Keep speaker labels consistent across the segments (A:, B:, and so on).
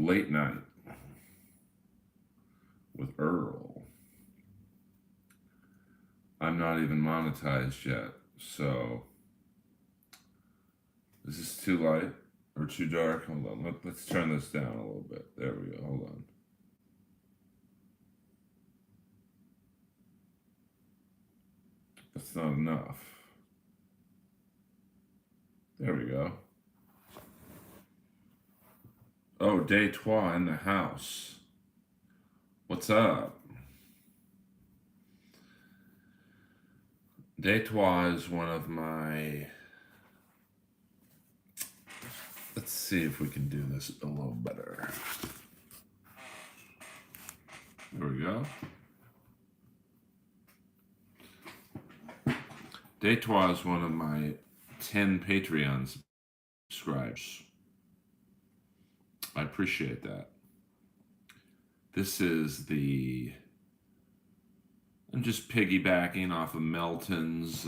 A: Late Night with Earl. I'm not even monetized yet, so is this too light or too dark? Hold on, let's turn this down a little bit. There we go, hold on. That's not enough. There we go. Oh, Day Trois in the house. What's up? Day Trois is one of my. Let's see if we can do this a little better. There we go. Day Trois is one of my 10 Patreon subscribers. I appreciate that. This is I'm just piggybacking off of Melton's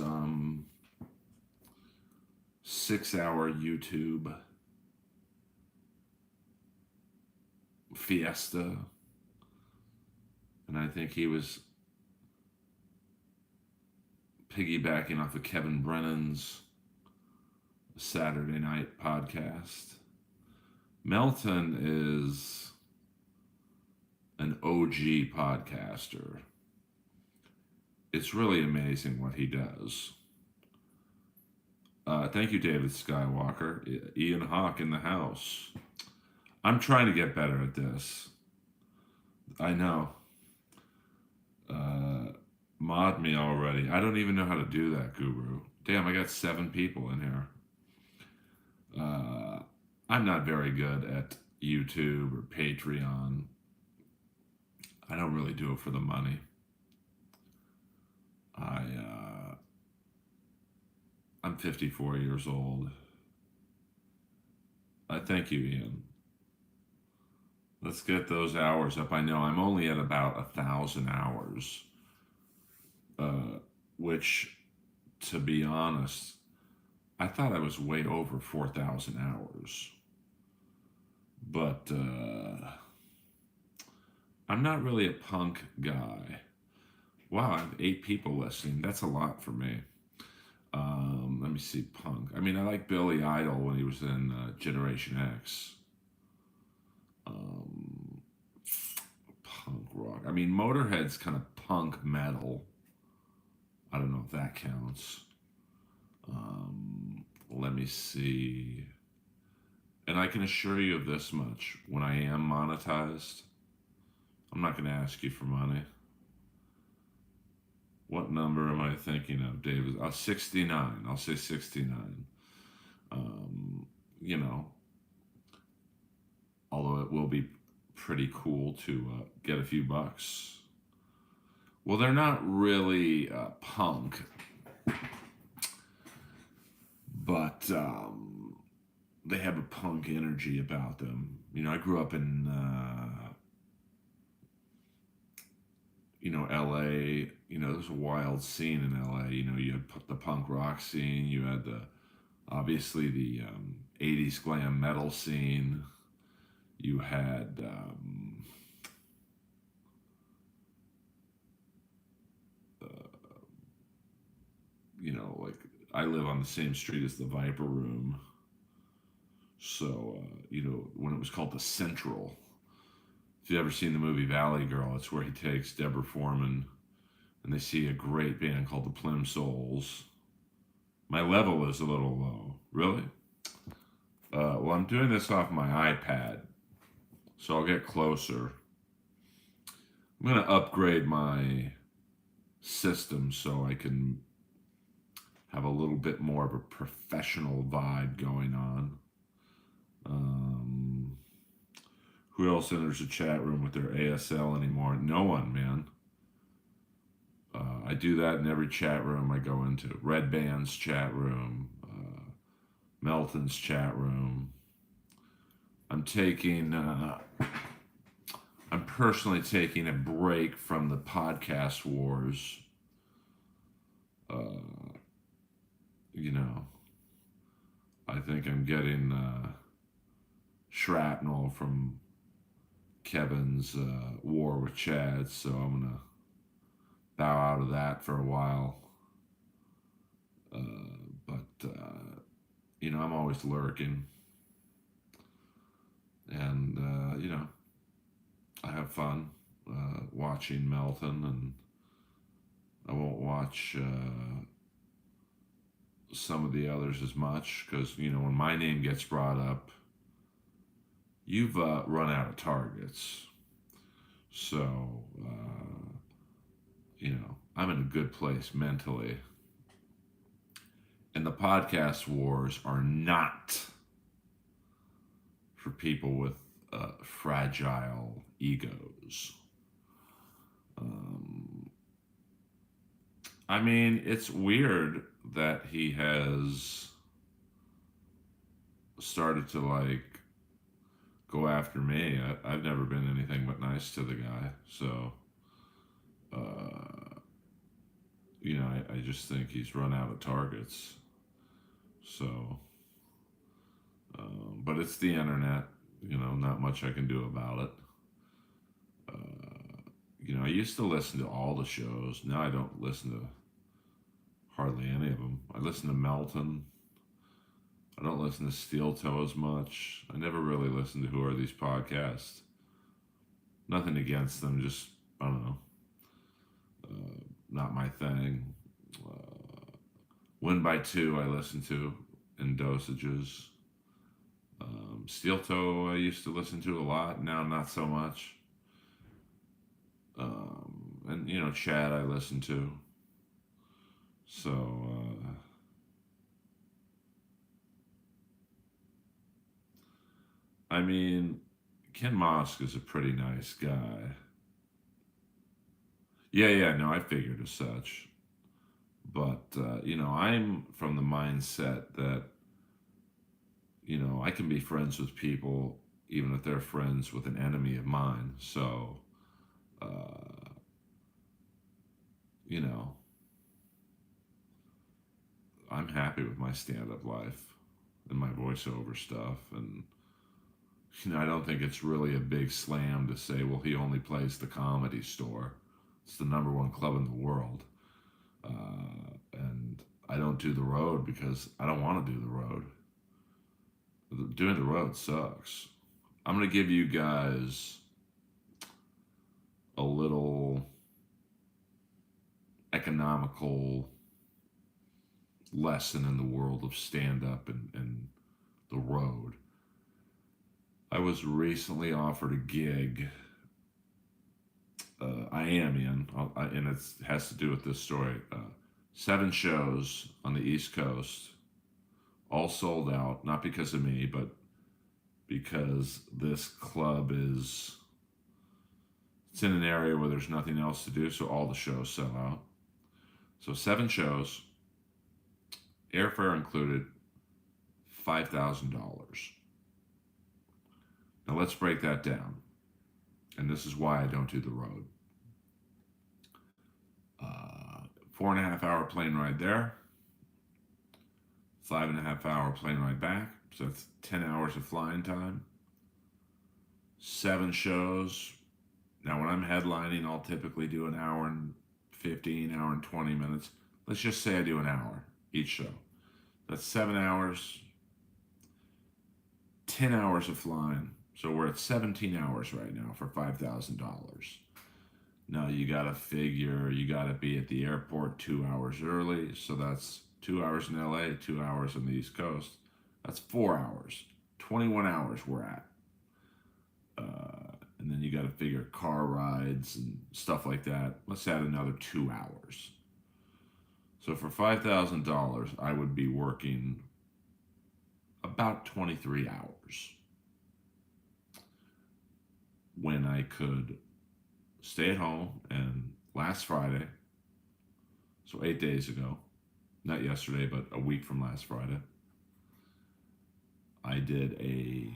A: 6-hour YouTube fiesta. And I think he was piggybacking off of Kevin Brennan's Saturday night podcast. Melton is an OG podcaster. It's really amazing what he does. Thank you, David Skywalker. Ian Hawk in the house. I'm trying to get better at this. I know. Mod me already. I don't even know how to do that, Guru. Damn, I got 7 people in here. I'm not very good at YouTube or Patreon. I don't really do it for the money. I'm 54 years old. Thank you, Ian. Let's get those hours up. I know I'm only at about 1,000 hours, which, to be honest, I thought I was way over 4,000 hours. But I'm not really a punk guy. Wow, I have 8 people listening. That's a lot for me. Let me see, punk. I mean, I like Billy Idol when he was in Generation X. Punk rock. I mean, Motorhead's kind of punk metal. I don't know if that counts. Let me see. And I can assure you of this much. When I am monetized, I'm not going to ask you for money. What number am I thinking of, David? 69. I'll say 69. You know, although it will be pretty cool to get a few bucks. Well, they're not really punk, but they have a punk energy about them. You know, I grew up in, LA. You know, there's a wild scene in LA. You know, you had the punk rock scene. You had obviously the 80s glam metal scene. You had like I live on the same street as the Viper Room. So, when it was called the Central. If you've ever seen the movie Valley Girl, it's where he takes Deborah Foreman and they see a great band called the Plimsouls. My level is a little low. Really? Well, I'm doing this off my iPad, so I'll get closer. I'm going to upgrade my system so I can have a little bit more of a professional vibe going on. Who else enters the chat room with their ASL anymore? No one, man. I do that in every chat room I go into. Red Band's chat room, Melton's chat room. I'm personally taking a break from the podcast wars. I think I'm getting shrapnel from Kevin's war with Chad, so I'm gonna bow out of that for a while. But I'm always lurking, and I have fun watching Melton, and I won't watch some of the others as much because when my name gets brought up, you've run out of targets. So I'm in a good place mentally, and the podcast wars are not for people with fragile egos. Um, I mean, it's weird that he has started to go after me. I've never been anything but nice to the guy. So, I just think he's run out of targets. So, but it's the internet. Not much I can do about it. I used to listen to all the shows. Now I don't listen to hardly any of them. I listen to Melton. I don't listen to Steel Toe as much. I never really listen to Who Are These Podcasts. Nothing against them, just, I don't know. Not my thing. Win by Two I listen to in dosages. Steel Toe I used to listen to a lot. Now not so much. And Chad I listen to. So I mean, Ken Mosk is a pretty nice guy. Yeah, no, I figured as such. But I'm from the mindset that I can be friends with people even if they're friends with an enemy of mine. So you know, I'm happy with my stand-up life and my voiceover stuff, and I don't think it's really a big slam to say, well, he only plays the Comedy Store. It's the number one club in the world, and I don't do the road because I don't want to do the road. Doing the road sucks. I'm gonna give you guys a little economical lesson in the world of stand-up and the road. I was recently offered a gig. I am in, and it has to do with this story. 7 shows on the East Coast, all sold out, not because of me, but because this club it's in an area where there's nothing else to do, so all the shows sell out. So 7 shows, airfare included, $5,000. Now let's break that down. And this is why I don't do the road. 4.5 hour plane ride there, 5.5 hour plane ride back. So that's 10 hours of flying time. 7 shows. Now when I'm headlining, I'll typically do an hour and 15, hour and 20 minutes. Let's just say I do an hour each show. That's 7 hours, 10 hours of flying. So we're at 17 hours right now for $5,000. Now you got to figure you got to be at the airport 2 hours early. So that's 2 hours in LA, 2 hours on the East Coast. That's 4 hours. 21 hours we're at. And then you got to figure car rides and stuff like that. Let's add another 2 hours. So for $5,000, I would be working about 23 hours. When I could stay at home, and last Friday, so 8 days ago, not yesterday, but a week from last Friday, I did a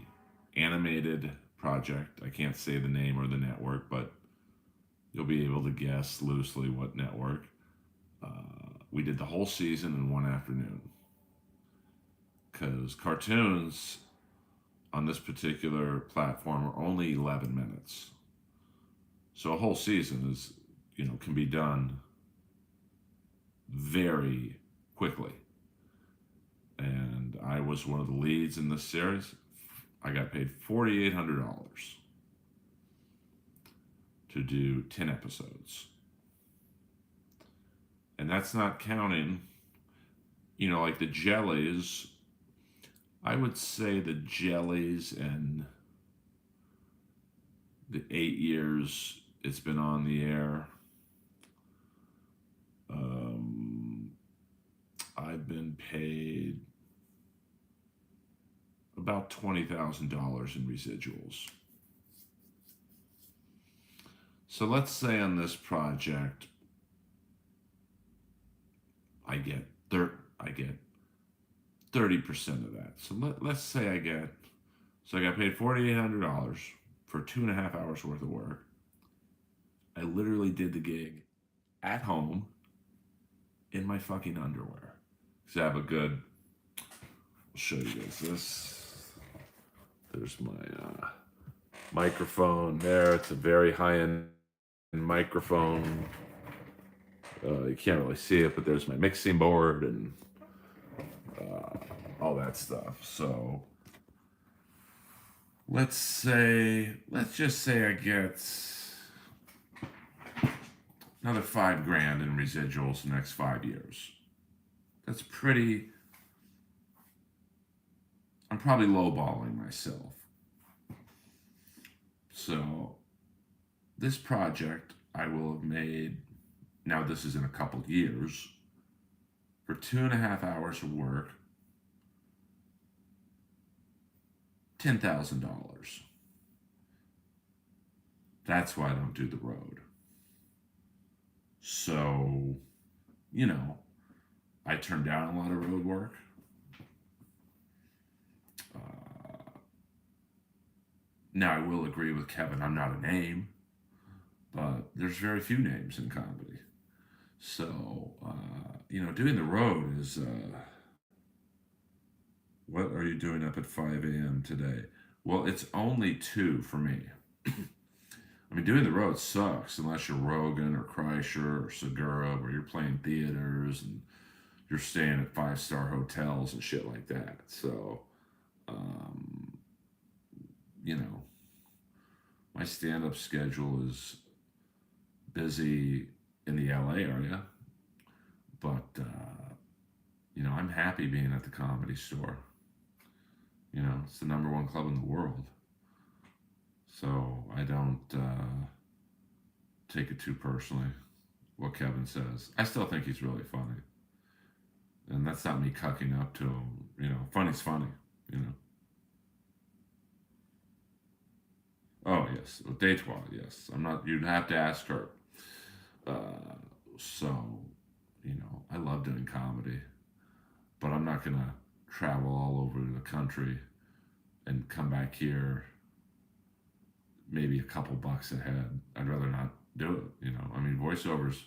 A: animated project. I can't say the name or the network, but you'll be able to guess loosely what network. We did the whole season in one afternoon. Because cartoons on this particular platform are only 11 minutes. So a whole season is, can be done very quickly. And I was one of the leads in this series. I got paid $4,800 to do 10 episodes. And that's not counting, like the jellies. I would say the jellies and the 8 years it's been on the air, I've been paid about $20,000 in residuals. So let's say on this project, I get 30% of that. So let's say I got paid $4,800 for 2.5 hours worth of work. I literally did the gig at home in my fucking underwear. So I have I'll show you guys this. There's my microphone there. It's a very high-end microphone. You can't really see it, but there's my mixing board and all that stuff. So let's just say I get another $5,000 in residuals the next 5 years. That's I'm probably lowballing myself. So this project I will have made, now this is in a couple years, for 2.5 hours of work, $10,000. That's why I don't do the road. So, I turned down a lot of road work. Now, I will agree with Kevin, I'm not a name, but there's very few names in comedy. So, doing the road is, what are you doing up at 5 a.m. today? Well, it's only 2 for me. I mean, doing the road sucks unless you're Rogan or Kreischer or Segura, where you're playing theaters and you're staying at 5-star hotels and shit like that. So, my stand-up schedule is busy in the LA area, but, I'm happy being at the Comedy Store. It's the #1 club in the world. So I don't take it too personally, what Kevin says. I still think he's really funny. And that's not me cucking up to him. Funny's funny, Oh, yes. Detroit, yes. You'd have to ask her. So, I love doing comedy. But I'm not going to travel all over the country and come back here maybe a couple bucks ahead. I'd rather not do it, I mean, voiceovers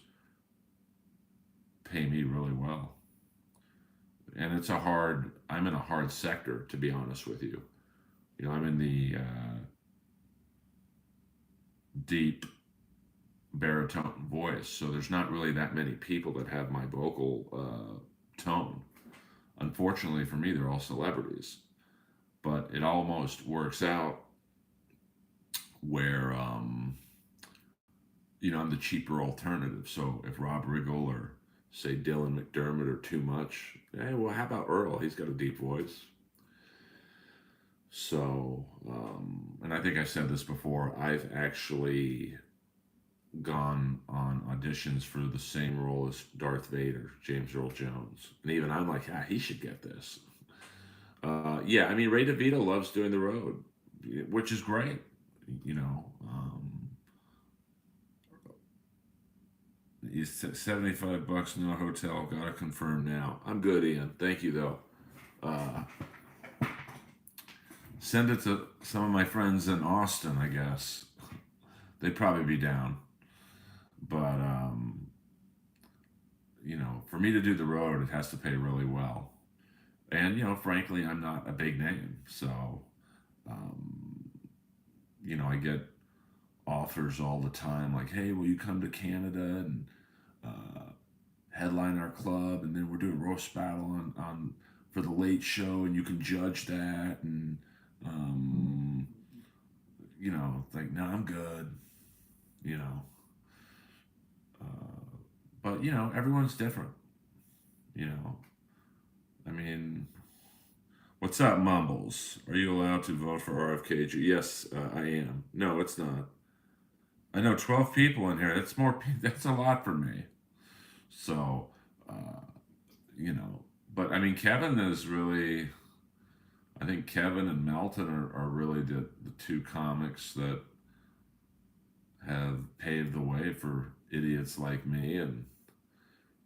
A: pay me really well. And I'm in a hard sector, to be honest with you. I'm in the deep baritone voice, so there's not really that many people that have my vocal tone. Unfortunately for me, they're all celebrities. But it almost works out where, I'm the cheaper alternative. So if Rob Riggle or, say, Dylan McDermott are too much, hey, well, how about Earl? He's got a deep voice. So, and I think I've said this before, I've actually gone on auditions for the same role as Darth Vader, James Earl Jones. And even I'm like, he should get this. Yeah, I mean, Ray DeVito loves doing the road, which is great. He's $75, no hotel. Gotta confirm now. I'm good, Ian. Thank you, though. Send it to some of my friends in Austin, I guess. They'd probably be down. But, for me to do the road, it has to pay really well. And, frankly, I'm not a big name. So Um, I get offers all the time like, hey, will you come to Canada and uh, headline our club? And then we're doing roast battle on for the late show, and you can judge that. And, um, like, no, I'm good, you know. Uh, but, everyone's different, you know. I mean, what's up, Mumbles? Are you allowed to vote for RFKG? Yes, I am. No, it's not. I know 12 people in here. That's more. That's a lot for me. So, uh, you know, but I mean, Kevin is really. I think Kevin and Melton are really the two comics that have paved the way for idiots like me, and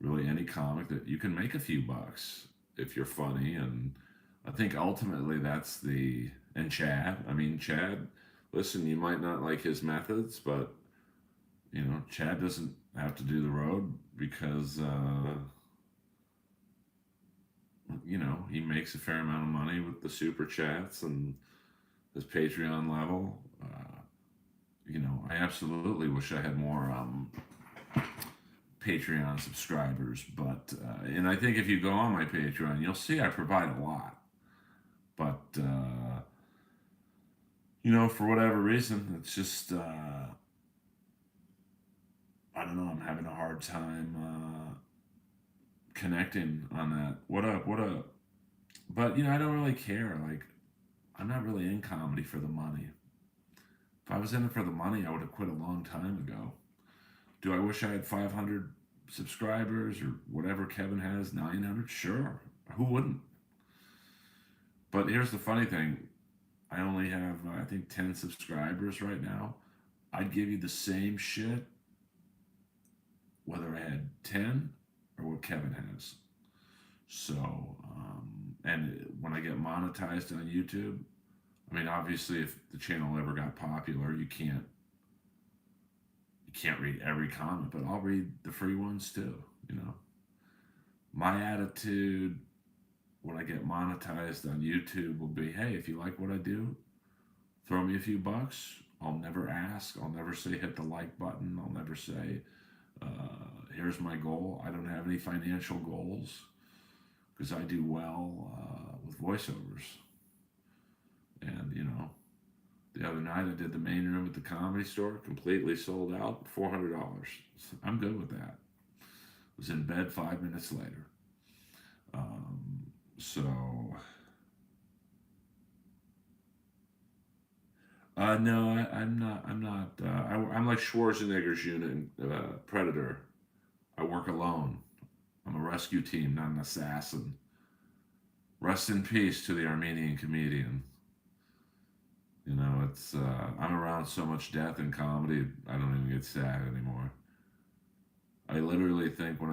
A: really any comic that you can make a few bucks if you're funny. And I think ultimately that's the. And Chad. I mean, Chad. Listen, you might not like his methods, but Chad doesn't have to do the road because he makes a fair amount of money with the super chats and his Patreon level. I absolutely wish I had more Patreon subscribers, but and I think if you go on my Patreon, you'll see I provide a lot. But for whatever reason, it's just I don't know. I'm having a hard time connecting on that. What up? What up? But I don't really care. Like, I'm not really in comedy for the money. If I was in it for the money, I would have quit a long time ago. Do I wish I had 500 subscribers or whatever Kevin has, 900? Sure. Who wouldn't? But here's the funny thing. I only have, I think, 10 subscribers right now. I'd give you the same shit whether I had 10 or what Kevin has. So, and when I get monetized on YouTube, I mean, obviously, if the channel ever got popular, you can't read every comment, but I'll read the free ones too. You know, my attitude when I get monetized on YouTube will be, hey, if you like what I do, throw me a few bucks. I'll never ask. I'll never say hit the like button. I'll never say here's my goal. I don't have any financial goals because I do well with voiceovers. And the other night I did the main room at the Comedy Store, completely sold out, $400. I'm good with that. Was in bed 5 minutes later. So, no, I'm not. I'm not. I'm like Schwarzenegger's unit in Predator. I work alone. I'm a rescue team, not an assassin. Rest in peace to the Armenian comedian. It's I'm around so much death in comedy, I don't even get sad anymore. I literally think when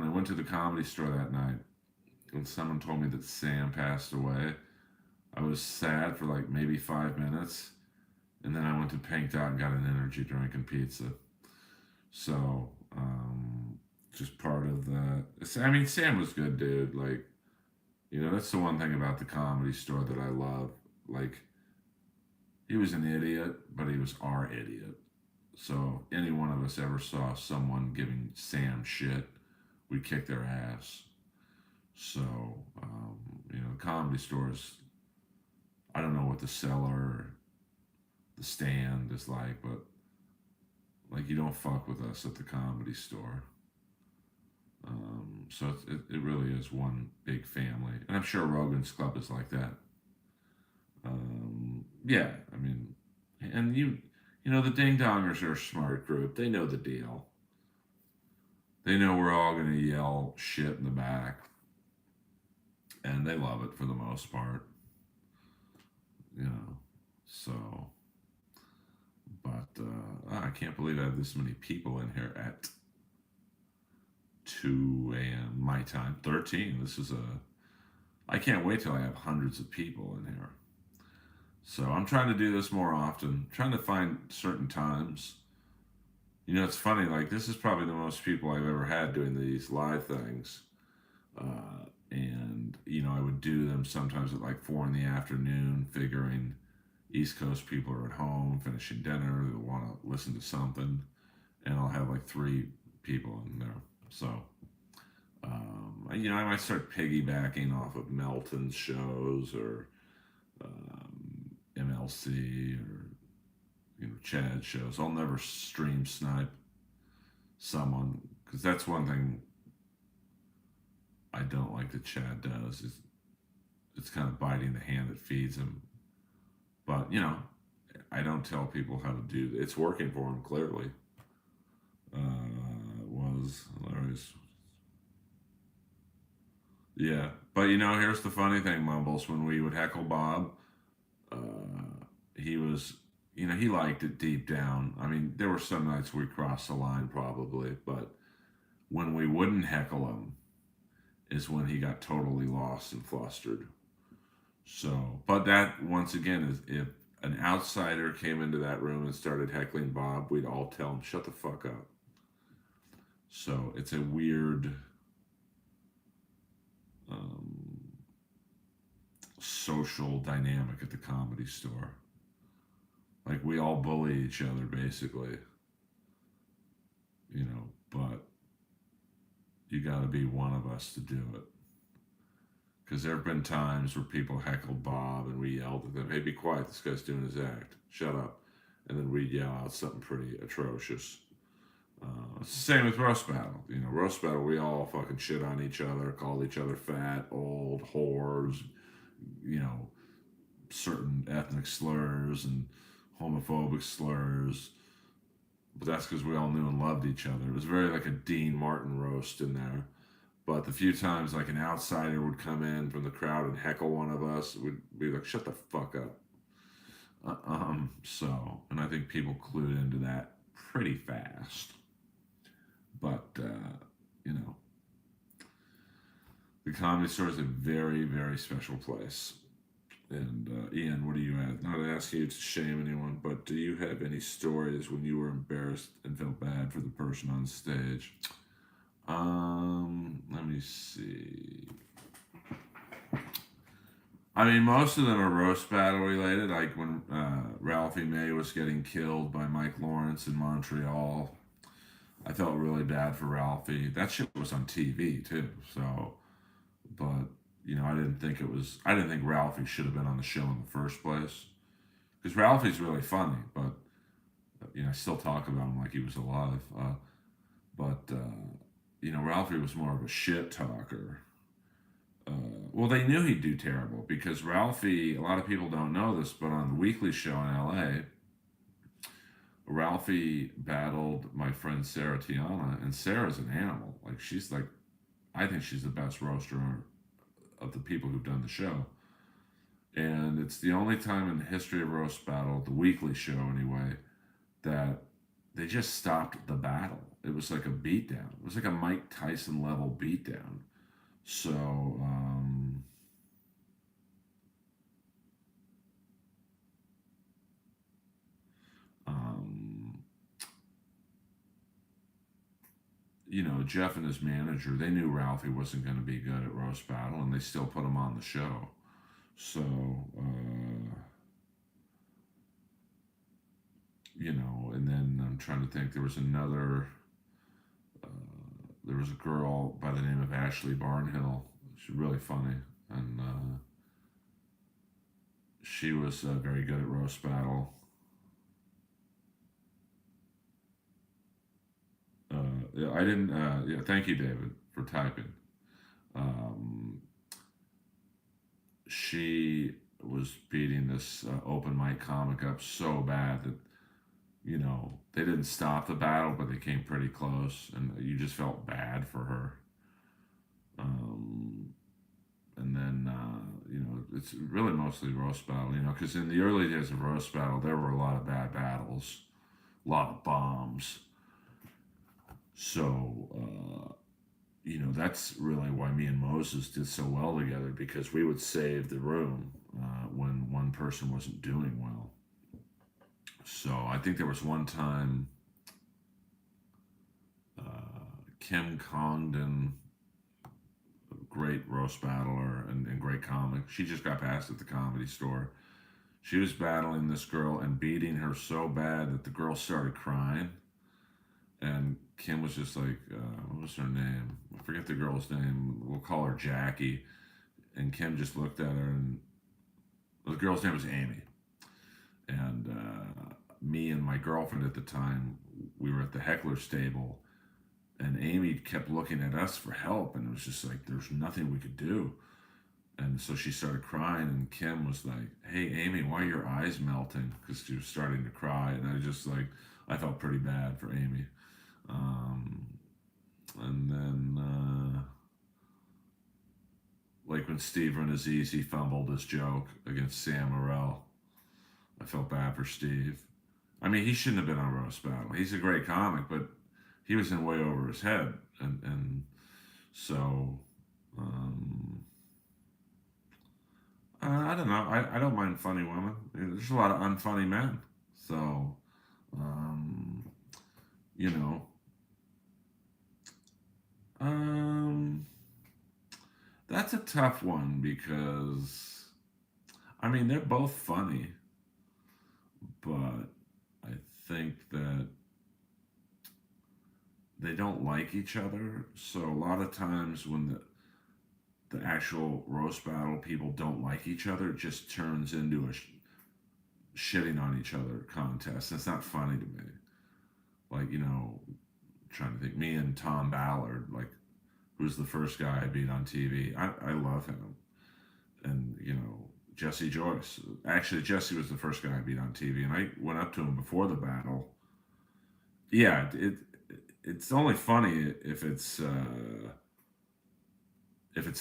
A: I went to the Comedy Store that night, when someone told me that Sam passed away, I was sad for like maybe 5 minutes, and then I went to Pinked Out and got an energy drink and pizza. So, just part of that. I mean, Sam was good, dude. Like, that's the one thing about the Comedy Store that I love. Like, he was an idiot, but he was our idiot. So, any one of us ever saw someone giving Sam shit, we'd kick their ass. So, the Comedy Store is, I don't know what the cellar, the stand is like, but like, you don't fuck with us at the Comedy Store. So it really is one big family, and I'm sure Rogan's Club is like that. Yeah, I mean, and the Ding Dongers are a smart group. They know the deal. They know we're all gonna yell shit in the back, and they love it for the most part. You know, so. But I can't believe I have this many people in here at 2 a.m. my time. 13. This is a. I can't wait till I have hundreds of people in here. So I'm trying to do this more often. Trying to find certain times. It's funny. Like, this is probably the most people I've ever had doing these live things. And I would do them sometimes at like 4 in the afternoon, figuring East Coast people are at home finishing dinner. They want to listen to something, and I'll have like three people in there. So, I might start piggybacking off of Melton's shows or MLC or Chad's shows. I'll never stream snipe someone because that's one thing I don't like that Chad does. Is it's kind of biting the hand that feeds him. But I don't tell people how to do it. It's working for him clearly. Was hilarious. Yeah, but here's the funny thing, Mumbles. When we would heckle Bob, uh, he was, he liked it deep down. I mean, there were some nights we crossed the line probably, but when we wouldn't heckle him is when he got totally lost and flustered. So, but that once again is if an outsider came into that room and started heckling Bob, we'd all tell him, shut the fuck up. So it's a weird um, social dynamic at the Comedy Store. Like we all bully each other basically, but you got to be one of us to do it. Because there have been times where people heckled Bob and we yelled at them, hey, be quiet, this guy's doing his act. Shut up. And then we'd yell out something pretty atrocious. It's the same with Roast Battle. Roast Battle, we all fucking shit on each other, called each other fat, old, whores, certain ethnic slurs and homophobic slurs. But that's because we all knew and loved each other. It was very like a Dean Martin roast in there. But the few times like an outsider would come in from the crowd and heckle one of us, we'd be like, shut the fuck up. And I think people clued into that pretty fast. But, the Comedy Store is a very, very special place. And Ian, what do you have? Not asking you to shame anyone, but do you have any stories when you were embarrassed and felt bad for the person on stage? Let me see. I mean, most of them are roast battle related. Like when Ralphie May was getting killed by Mike Lawrence in Montreal, I felt really bad for Ralphie. That shit was on TV too. So, but I didn't think Ralphie should have been on the show in the first place. Because Ralphie's really funny, but I still talk about him like he was alive. But Ralphie was more of a shit talker. Well, they knew he'd do terrible because Ralphie, a lot of people don't know this, but on the weekly show in LA, Ralphie battled my friend Sarah Tiana, and Sarah's an animal. Like, I think she's the best roaster of the people who've done the show. And it's the only time in the history of Roast Battle, the weekly show anyway, that they just stopped the battle. It was like a beatdown. It was like a Mike Tyson level beatdown. So, Jeff and his manager, they knew Ralphie wasn't going to be good at Roast Battle, and they still put him on the show. So, and then I'm trying to think, there was a girl by the name of Ashley Barnhill. She's really funny, and she was very good at Roast Battle. I didn't. Yeah, thank you, David, for typing. Um, she was beating this open mic comic up so bad that they didn't stop the battle, but they came pretty close, and you just felt bad for her. And then it's really mostly Roast Battle, because in the early days of Roast Battle, there were a lot of bad battles, a lot of bombs. So, that's really why me and Moses did so well together, because we would save the room when one person wasn't doing well. So I think there was one time Kim Congdon, great roast battler and great comic, she just got passed at the Comedy Store. She was battling this girl and beating her so bad that the girl started crying. And Kim was just like, what was her name? I forget the girl's name. We'll call her Jackie. And Kim just looked at her, and the girl's name was Amy. And me and my girlfriend at the time, we were at the heckler's table, and Amy kept looking at us for help, and it was just like there's nothing we could do. And so she started crying, and Kim was like, "Hey, Amy, why are your eyes melting?" Because she was starting to cry, and I just like I felt pretty bad for Amy. Um, and then like when Steve Renazizi fumbled his joke against Sam Morrell, I felt bad for Steve. I mean, he shouldn't have been on Roast Battle. He's a great comic, but he was in way over his head, and so um, I don't know. I don't mind funny women. There's a lot of unfunny men, so um, you know, um, that's a tough one because I mean they're both funny, but I think that they don't like each other. So a lot of times when the actual roast battle people don't like each other, it just turns into a shitting on each other contest. It's not funny to me. Like trying to think, me and Tom Ballard, like who's the first guy I beat on TV. I love him, and Jesse Joyce. Actually, Jesse was the first guy I beat on TV, and I went up to him before the battle. Yeah, it's only funny if it's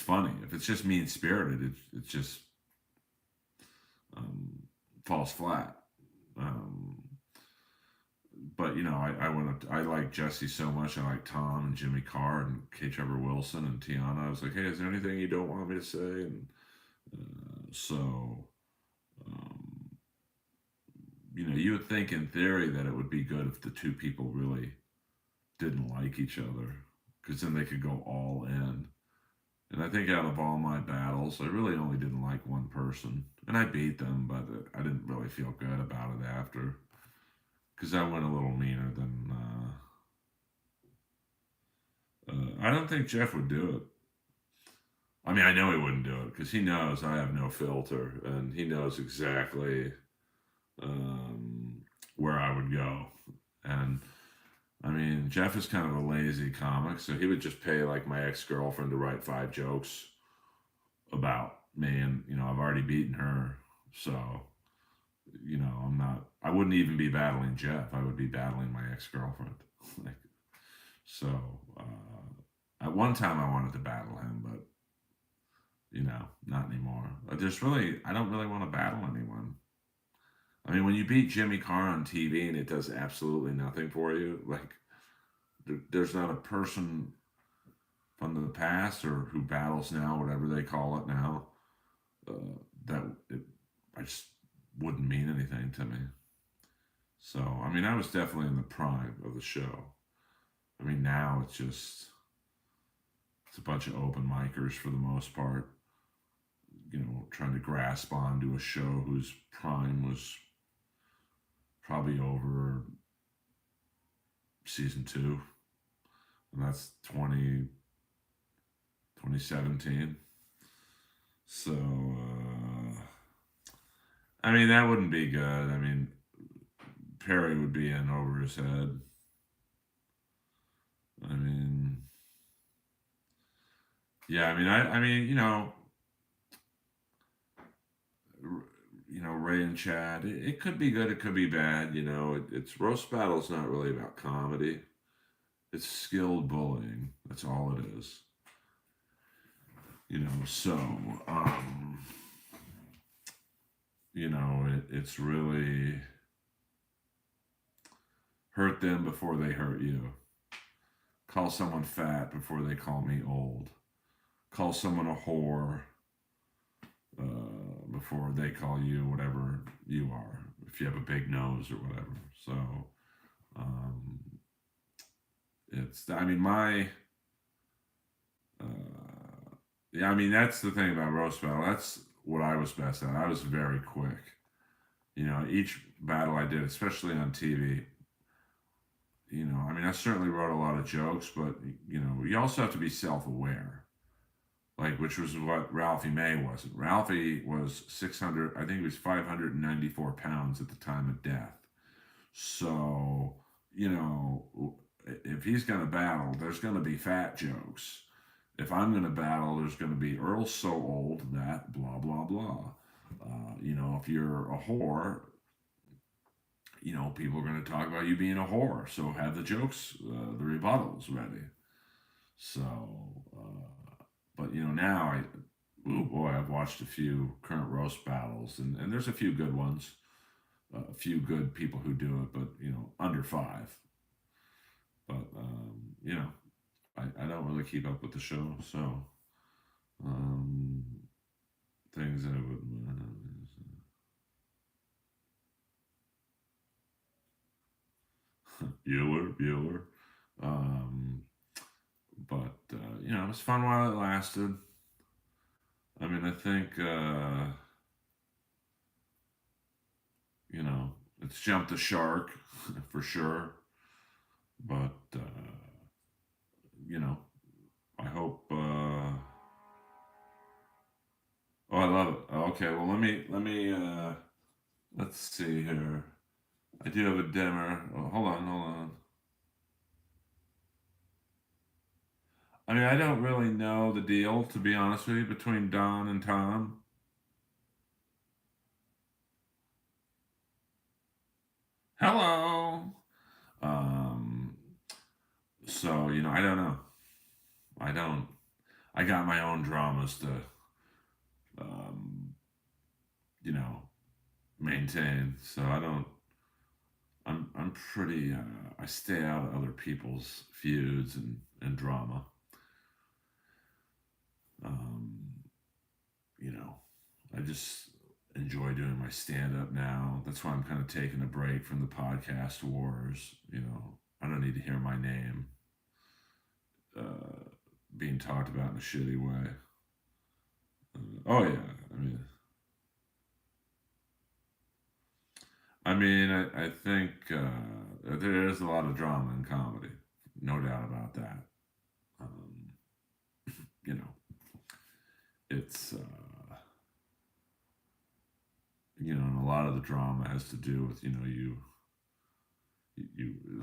A: funny. If it's just mean spirited, it just um, falls flat. Um, but I went up. I like Jesse so much. I like Tom and Jimmy Carr and K. Trevor Wilson and Tiana. I was like, hey, is there anything you don't want me to say? And so, um, you would think in theory that it would be good if the two people really didn't like each other, because then they could go all in. And I think out of all my battles, I really only didn't like one person, and I beat them, but I didn't really feel good about it after, because I went a little meaner than. I don't think Jeff would do it. I mean, I know he wouldn't do it because he knows I have no filter, and he knows exactly um, where I would go. And I mean, Jeff is kind of a lazy comic, so he would just pay like my ex girlfriend to write 5 jokes about me, and I've already beaten her, so I'm not. I wouldn't even be battling Jeff. I would be battling my ex girlfriend. like so. At one time, I wanted to battle him, but not anymore. I don't really want to battle anyone. I mean, when you beat Jimmy Carr on TV and it does absolutely nothing for you, like there's not a person from the past or who battles now, whatever they call it now, that it, I just wouldn't mean anything to me. So, I mean, I was definitely in the prime of the show. I mean, now it's a bunch of open micers for the most part, trying to grasp onto a show whose prime was probably over season 2, and that's 2017. So, I mean, that wouldn't be good. I mean, Perry would be in over his head. I mean, yeah, I mean, Ray and Chad. It could be good. It could be bad. It's roast battle's not really about comedy. It's skilled bullying. That's all it is. So it's really hurt them before they hurt you. Call someone fat before they call me old. Call someone a whore before they call you whatever you are, if you have a big nose or whatever. So um, I mean, yeah, I mean, that's the thing about roast battle. That's what I was best at. I was very quick. Each battle I did, especially on TV, I mean, I certainly wrote a lot of jokes, but you also have to be self-aware, like which was what Ralphie May wasn't. Ralphie was 600, I think he was 594 pounds at the time of death. So, you know, if he's going to battle, there's going to be fat jokes. If I'm going to battle, there's going to be Earl's so old that blah, blah, blah. If you're a whore, people are going to talk about you being a whore. So have the jokes, the rebuttals ready. So, but now oh boy, I've watched a few current roast battles, and there's a few good ones, a few good people who do it, but under five. But I don't really keep up with the show, so um, things I would. Bueller. Um, but it was fun while it lasted. I mean, I think you know it's jumped the shark for sure. But you know, I hope. Oh, I love it. Okay, well, let's see here. I do have a dimmer. Oh, hold on. I mean, I don't really know the deal, to be honest with you, between Don and Tom. Hello. Um, so I don't know. I don't. I got my own dramas to, um, you know, maintain. So I don't. I'm pretty. I stay out of other people's feuds and drama. Um, you know, I just enjoy doing my stand up now. That's why I'm kind of taking a break from the podcast wars. I don't need to hear my name uh, being talked about in a shitty way. Oh yeah, I mean, I think there is a lot of drama in comedy, no doubt about that. Um, you know, it's and a lot of the drama has to do with you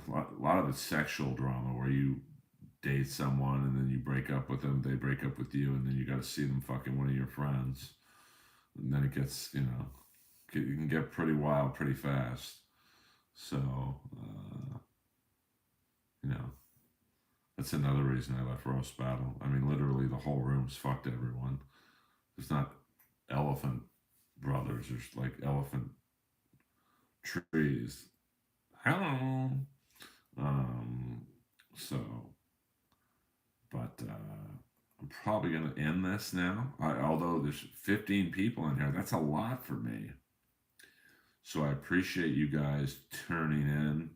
A: a lot of it's sexual drama where you date someone and then you break up with them, they break up with you, and then you got to see them fucking one of your friends, and then it gets you can get pretty wild pretty fast. So you know that's another reason I left roast battle. I mean, literally the whole room's fucked everyone. There's not elephant brothers. There's like elephant trees. Hello. Um. So, but I'm probably gonna end this now. Although there's 15 people in here, that's a lot for me. So I appreciate you guys tuning in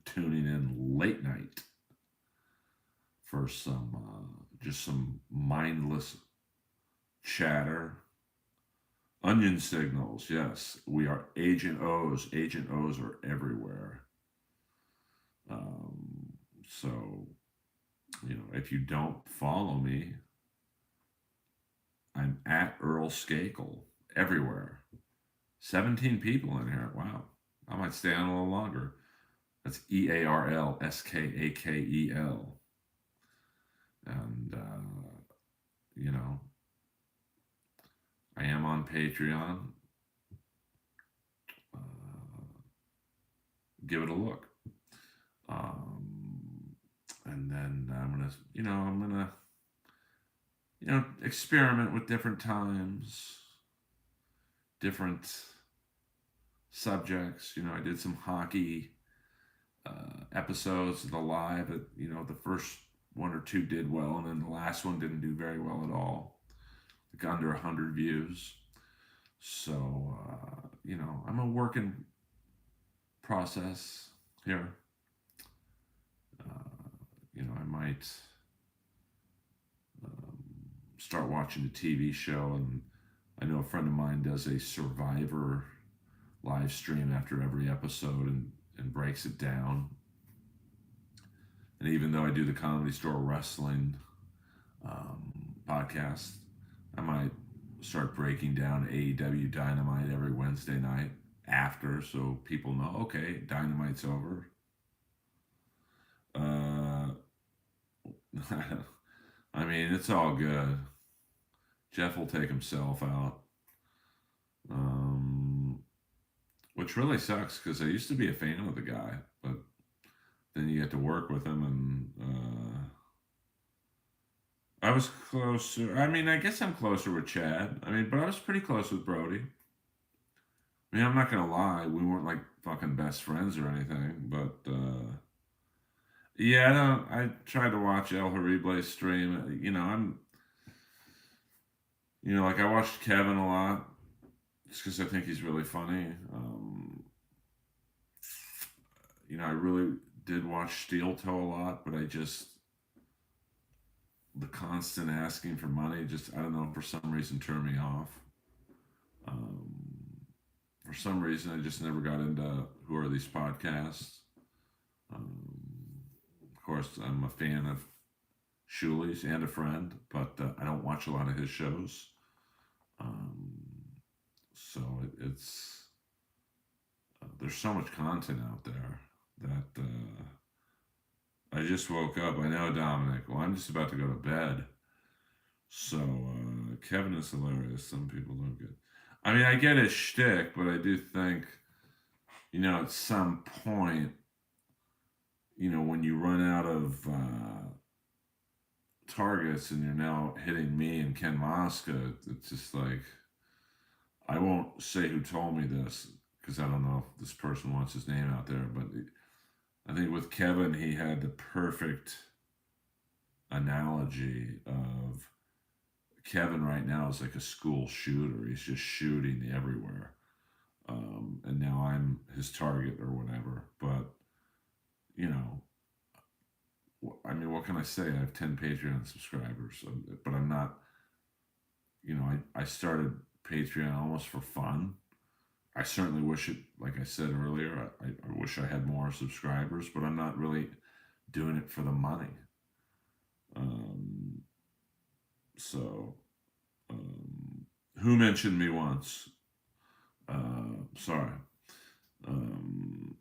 A: late night for some just some mindless chatter. Onion signals, yes, we are Agent O's. Agent O's are everywhere. So if you don't follow me, I'm at Earl Skakel everywhere. 17 people in here. Wow, I might stay on a little longer. That's EARLSKAKEL. And, you know, I am on Patreon. Uh, give it a look. And then I'm gonna, experiment with different times, different subjects. I did some hockey episodes of the live. The first one or two did well, and then the last one didn't do very well at all, like under 100 views. So I'm a work in process here. I might um, start watching a TV show, and I know a friend of mine does a Survivor live stream after every episode and breaks it down. And even though I do the Comedy Store Wrestling podcast, I might start breaking down AEW Dynamite every Wednesday night after, so people know, okay, Dynamite's over. I mean, it's all good. Jeff will take himself out. Um, which really sucks because I used to be a fan of the guy, but then you get to work with him, and I was closer. I mean, I guess I'm closer with Chad. I mean, but I was pretty close with Brody. I mean, I'm not gonna lie, we weren't like fucking best friends or anything, but yeah, I don't. I tried to watch El Horrible stream. Like I watched Kevin a lot, just because I think he's really funny. I really did watch Steel Toe a lot, but the constant asking for money just, I don't know, for some reason turned me off. Um, for some reason, I just never got into who are these podcasts. Um, of course, I'm a fan of Shuli's and a friend, but I don't watch a lot of his shows. Um, so it's there's so much content out there that I just woke up. I know, Dominic. Well, I'm just about to go to bed. So Kevin is hilarious. Some people don't get. I mean, I get his shtick, but I do think, at some point, when you run out of targets and you're now hitting me and Ken Mosca, it's just like, I won't say who told me this because I don't know if this person wants his name out there, but I think with Kevin, he had the perfect analogy of Kevin right now is like a school shooter. He's just shooting everywhere. And now I'm his target or whatever. But, I mean, what can I say? I have 10 Patreon subscribers, but I'm not, I started Patreon almost for fun. I certainly wish it, like I said earlier, I wish I had more subscribers, but I'm not really doing it for the money. Um, so, who mentioned me once? Sorry. Um,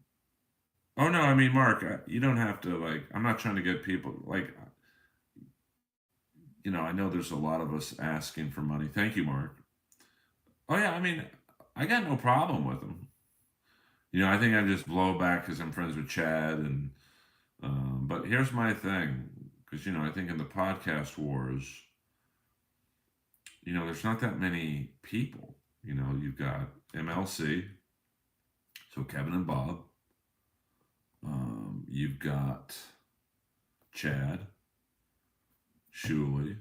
A: oh no, I mean, Mark, you don't have to, like, I'm not trying to get people, like, I know there's a lot of us asking for money. Thank you, Mark. Oh yeah, I mean, I got no problem with them. I think I just blow back because I'm friends with Chad, and but here's my thing, because I think in the podcast wars, there's not that many people. You've got MLC, so Kevin and Bob. You've got Chad, Shuley,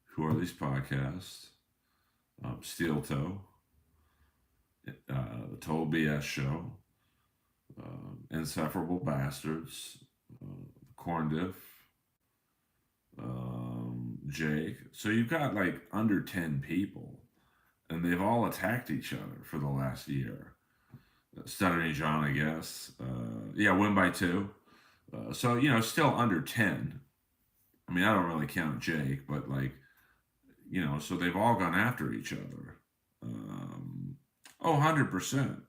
A: who are these podcasts? Steel Toe, the Total BS Show, Insufferable Bastards, Corn Diff, Jake. So you've got like under 10 people, and they've all attacked each other for the last year. Stuttering John, I guess. Yeah, win by 2. So, still under 10. I mean, I don't really count Jake, but like, so they've all gone after each other. 100%.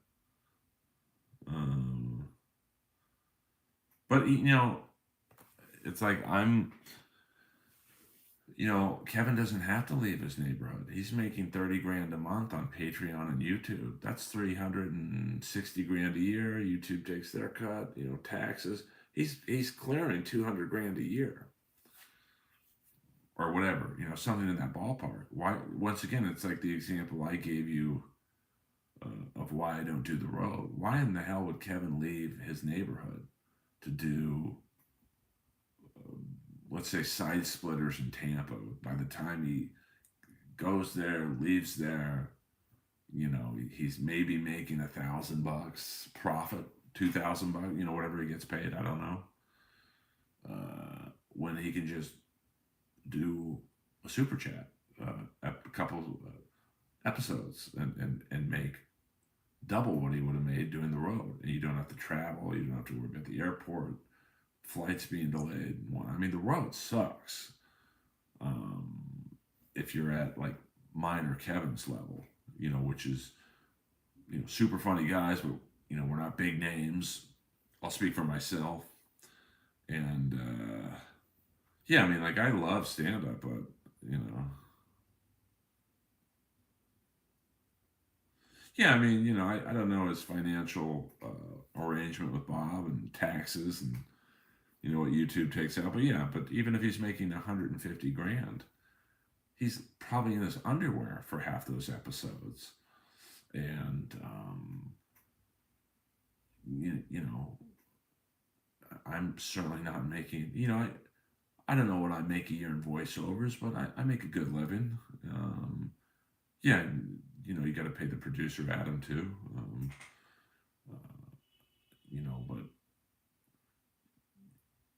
A: But, it's like Kevin doesn't have to leave his neighborhood. He's making 30 grand a month on Patreon and YouTube. That's 360 grand a year. YouTube takes their cut, taxes. He's clearing 200 grand a year. Or whatever, something in that ballpark. Why? Once again, it's like the example I gave you of why I don't do the road. Why in the hell would Kevin leave his neighborhood to do, let's say, Side Splitters in Tampa? By the time he goes there, leaves there, he's maybe making $1,000 profit, $2,000, whatever he gets paid. I don't know. When he can just do a super chat, a couple episodes, and make double what he would have made doing the road. And you don't have to travel. You don't have to worry about the airport, flights being delayed. I mean, the road sucks. Um, if you're at like mine or Kevin's level, which is super funny guys, but we're not big names. I'll speak for myself, and yeah, I mean, like I love stand up, but you know, yeah, I mean, I don't know his financial arrangement with Bob and taxes and what YouTube takes out, but yeah, but even if he's making 150 grand, he's probably in his underwear for half those episodes, and you know, I'm certainly not making. I don't know what I make a year in voiceovers, but I make a good living. Yeah, you got to pay the producer Adam too. Uh, but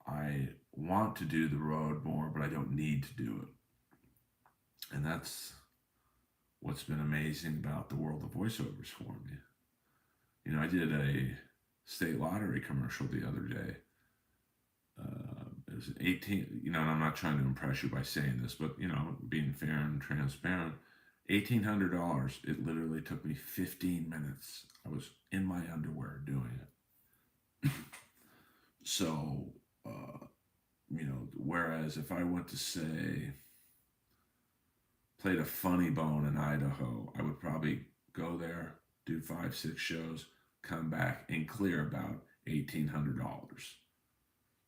A: I want to do the road more, but I don't need to do it, and that's what's been amazing about the world of voiceovers for me. I did a state lottery commercial the other day. It was 18, and I'm not trying to impress you by saying this, but, being fair and transparent, $1,800. It literally took me 15 minutes. I was in my underwear doing it. So, whereas if I went to say, played a funny bone in Idaho, I would probably go there, do 5, 6 shows, come back and clear about $1,800.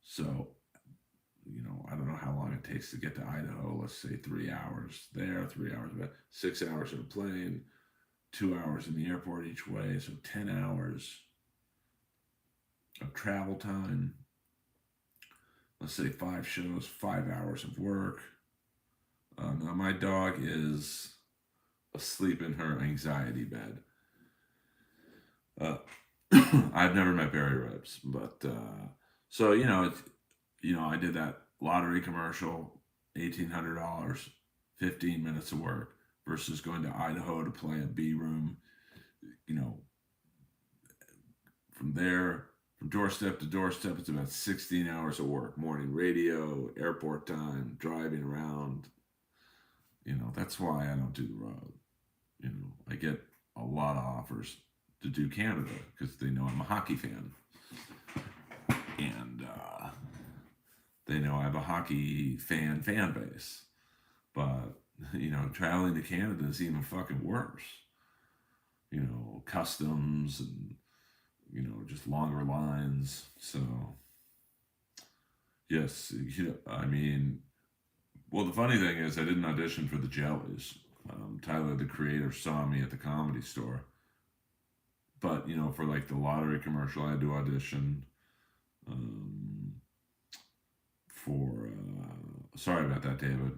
A: So, I don't know how long it takes to get to Idaho. Let's say 3 hours there, 3 hours back, 6 hours in a plane, 2 hours in the airport each way. So 10 hours of travel time. Let's say 5 shows, 5 hours of work. Now my dog is asleep in her anxiety bed. Uh, I've never met Barry Ribs, but so I did that lottery commercial, $1,800, 15 minutes of work, versus going to Idaho to play a B room. You know, from there, from doorstep to doorstep, it's about 16 hours of work. Morning radio, airport time, driving around. That's why I don't do the road. I get a lot of offers to do Canada because they know I'm a hockey fan. And they know I have a hockey fan base. But, traveling to Canada is even fucking worse. Customs and, just longer lines. So, yes, I mean, well, the funny thing is, I didn't audition for the Jellies. Tyler, the creator, saw me at the Comedy Store. But, for like the lottery commercial, I had to audition. Um, for sorry about that, David.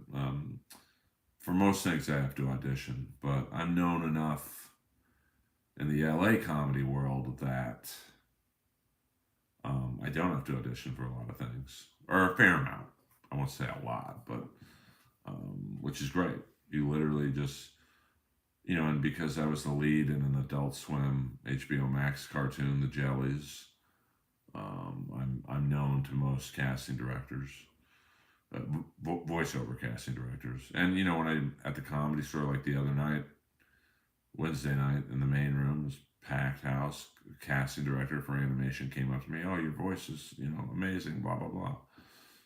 A: For most things, I have to audition, but I'm known enough in the LA comedy world that I don't have to audition for a lot of things, or a fair amount. I won't say a lot, but which is great. You literally just, and because I was the lead in an Adult Swim HBO Max cartoon, The Jellies, I'm known to most casting directors, voiceover casting directors, and when I at the Comedy Store like the other night, Wednesday night in the main room, was packed house. Casting director for animation came up to me, "Oh, your voice is amazing," blah blah blah.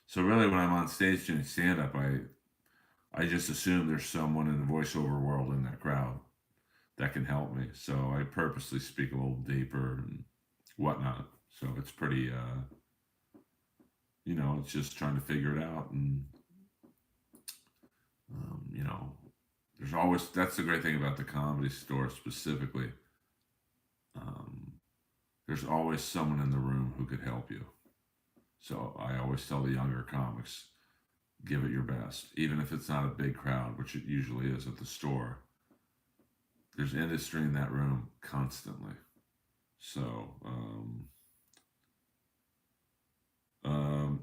A: So really, when I'm on stage doing stand up, I just assume there's someone in the voiceover world in that crowd that can help me. So I purposely speak a little deeper and whatnot. So it's pretty, it's just trying to figure it out. And, um, you know, there's always, that's the great thing about the Comedy Store specifically. Um, there's always someone in the room who could help you. So I always tell the younger comics, give it your best. Even if it's not a big crowd, which it usually is at the store, there's industry in that room constantly. So,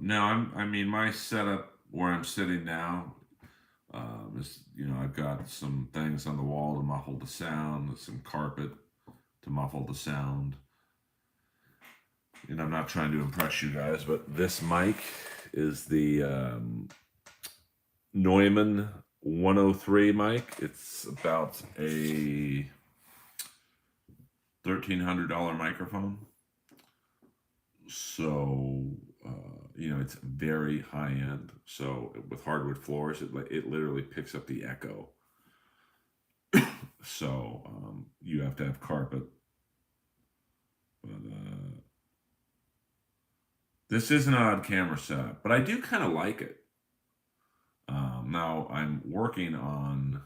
A: no, I mean, my setup where I'm sitting now is, I've got some things on the wall to muffle the sound, some carpet, to muffle the sound. And I'm not trying to impress you guys, but this mic is the Neumann 103 mic. It's about a $1,300 microphone. So, it's very high end. So with hardwood floors, it literally picks up the echo. So you have to have carpet. But this is an odd camera setup, but I do kind of like it. Now I'm working on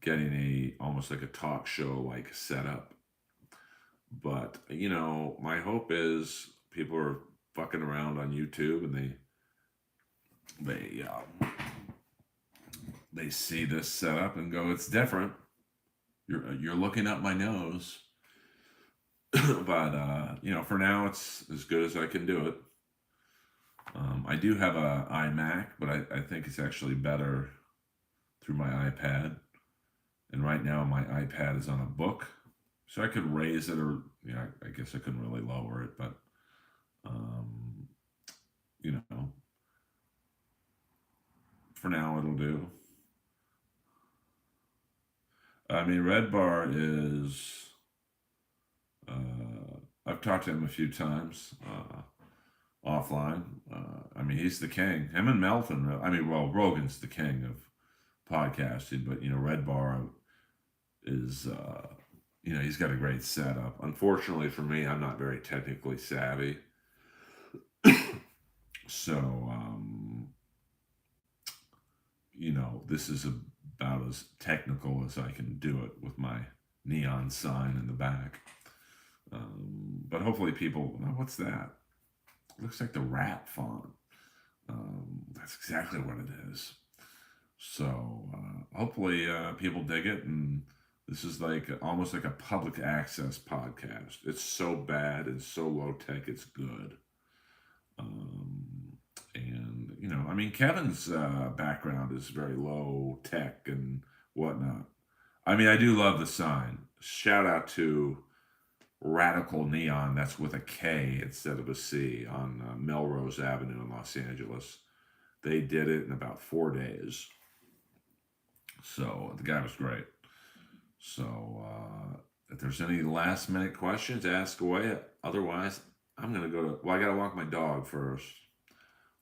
A: getting almost like a talk show like setup. But my hope is people are fucking around on YouTube and they see this setup and go, it's different. You're looking up my nose. But for now it's as good as I can do it. I do have a iMac, but I think it's actually better through my iPad. And right now my iPad is on a book, so I could raise it, or I guess I couldn't really lower it, but for now it'll do. I mean, Red Bar is. I've talked to him a few times offline. I mean, he's the king. Him and Melton. I mean, well, Rogan's the king of podcasting, but Red Bar is. He's got a great setup. Unfortunately for me, I'm not very technically savvy. So, this is about as technical as I can do it with my neon sign in the back. But hopefully people, what's that? It looks like the rap font. That's exactly what it is. So hopefully people dig it, and this is almost like a public access podcast. It's so bad and so low tech, it's good. And I mean, Kevin's background is very low tech and whatnot. I mean, I do love the sign. Shout out to Radical Neon, that's with a K instead of a C, on Melrose Avenue in Los Angeles. They did it in about 4 days. So the guy was great. So if there's any last minute questions, ask away. Otherwise, I'm going to go I got to walk my dog first.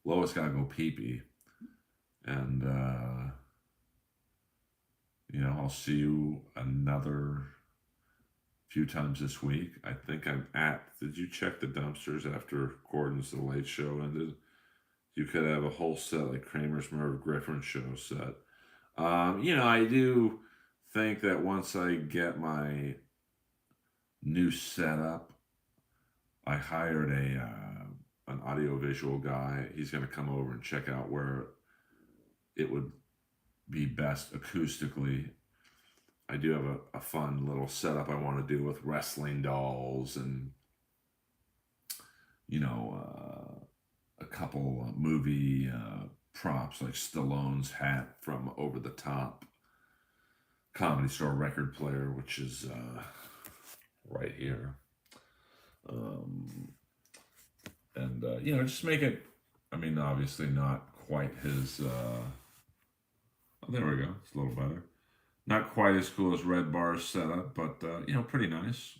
A: Lois got to go pee-pee. And, I'll see you another few times this week. I think did you check the dumpsters after Gordon's The Late Show ended? You could have a whole set like Kramer's Merv Griffin show set. I do think that once I get my new setup, I hired an audiovisual guy. He's going to come over and check out where it would be best acoustically. I do have a fun little setup I want to do with wrestling dolls and, a couple movie props like Stallone's hat from Over the Top Comedy Store record player, which is right here. Just make it, I mean, obviously not quite his, oh, there we go. It's a little better. Not quite as cool as Red Bar's setup, but, pretty nice.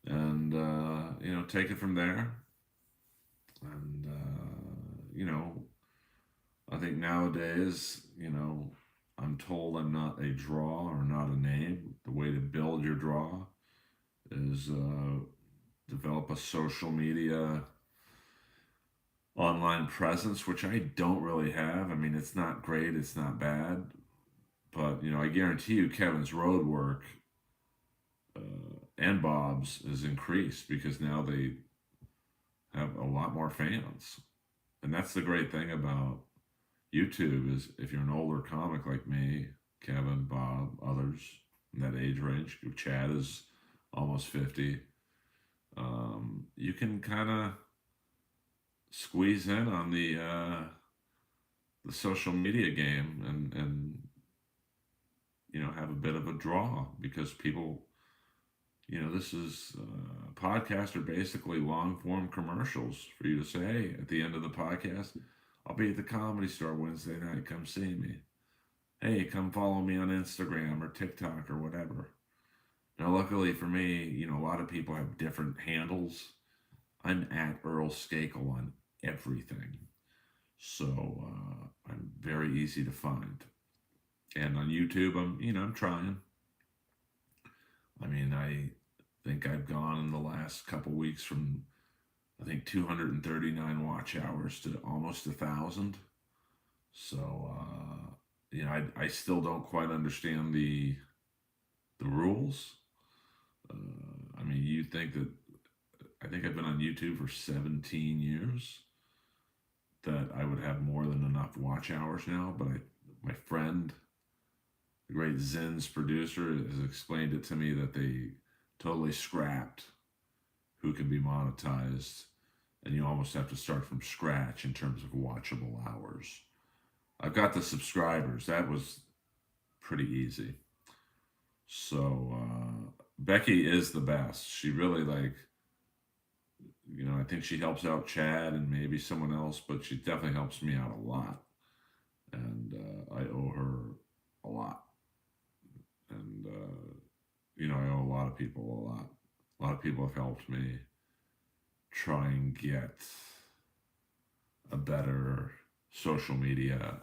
A: And, take it from there. And, I think nowadays, I'm told I'm not a draw or not a name. The way to build your draw is develop a social media online presence, which I don't really have. I mean, it's not great, it's not bad. But, I guarantee you Kevin's road work and Bob's is increased because now they have a lot more fans. And that's the great thing about YouTube is if you're an older comic like me, Kevin, Bob, others in that age range, Chad is almost 50, you can kind of squeeze in on the social media game and have a bit of a draw because people this is podcasts are basically long form commercials for you to say, hey, at the end of the podcast, I'll be at the Comedy Store Wednesday night. Come see me. Hey, come follow me on Instagram or TikTok or whatever. Now, luckily for me, a lot of people have different handles. I'm at Earl Skakel on everything. So I'm very easy to find. And on YouTube, I'm trying. I mean, I think I've gone in the last couple weeks from, I think, 239 watch hours to almost 1,000. So, I still don't quite understand the rules. I mean, you think that I think I've been on YouTube for 17 years, that I would have more than enough watch hours now. But my friend, the great Zen's producer, has explained it to me that they totally scrapped who can be monetized, and you almost have to start from scratch in terms of watchable hours. I've got the subscribers. That was pretty easy. So Becky is the best. She really I think she helps out Chad and maybe someone else, but she definitely helps me out a lot. And I owe her a lot. And, I owe a lot of people a lot. A lot of people have helped me try and get a better social media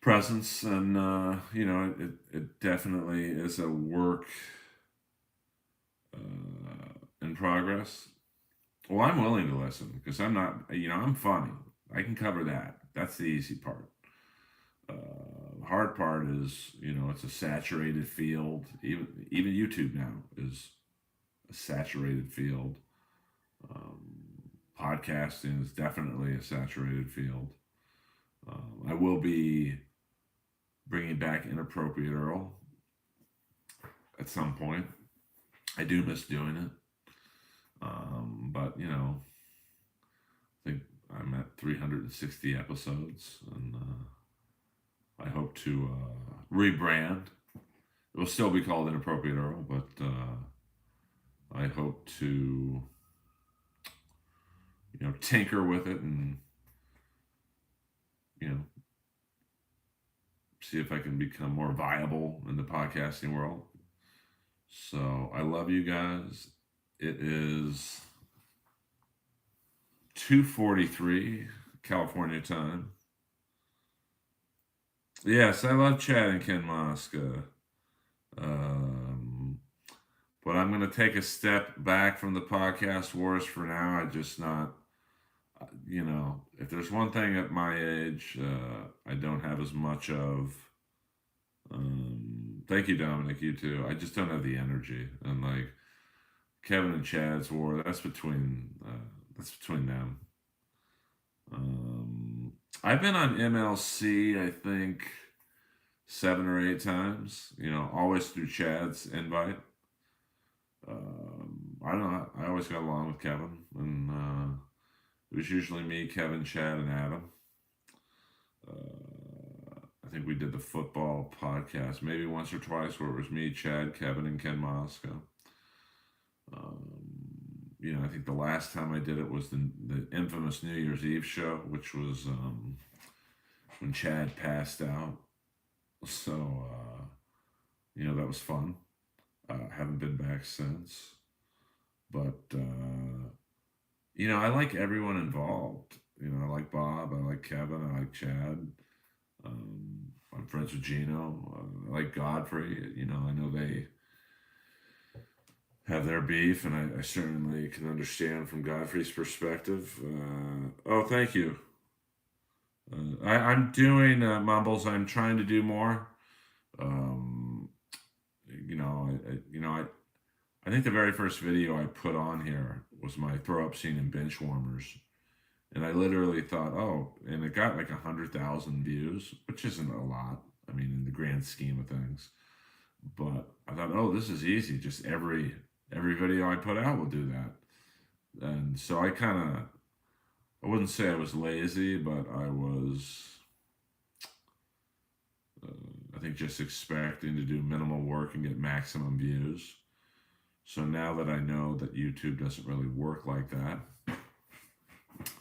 A: presence. And, it definitely is a work in progress. Well, I'm willing to listen because I'm not, I'm funny. I can cover that. That's the easy part. The hard part is, it's a saturated field. Even YouTube now is a saturated field. Podcasting is definitely a saturated field. I will be bringing back Inappropriate Earl at some point. I do miss doing it. But, I think I'm at 360 episodes, and I hope to rebrand. It will still be called Inappropriate Earl, but I hope to, tinker with it and, see if I can become more viable in the podcasting world. So I love you guys. It is 2:43 California time. Yes, I love Chad and Ken Mosca. But I'm going to take a step back from the podcast wars for now. I just not, if there's one thing at my age I don't have as much of, thank you, Dominic, you too. I just don't have the energy. And Kevin and Chad's war, that's between them. I've been on MLC, I think, 7 or 8 times, always through Chad's invite. I don't know, I always got along with Kevin, and it was usually me, Kevin, Chad, and Adam. I think we did the football podcast maybe once or twice where it was me, Chad, Kevin, and Ken Mosca. I think the last time I did it was the infamous New Year's Eve show, which was when Chad passed out. So, that was fun. Haven't been back since. But, I like everyone involved. I like Bob, I like Kevin, I like Chad. I'm friends with Gino. I like Godfrey. I know they have their beef, and I certainly can understand from Godfrey's perspective. Oh, thank you. I'm doing Mumbles. I'm trying to do more. I think the very first video I put on here was my throw up scene in bench warmers. And I literally thought, and it got 100,000 views, which isn't a lot. I mean, in the grand scheme of things. But I thought, this is easy. Just every video I put out will do that. And so I wouldn't say I was lazy, but I was, I think think just expecting to do minimal work and get maximum views. So now that I know that YouTube doesn't really work like that,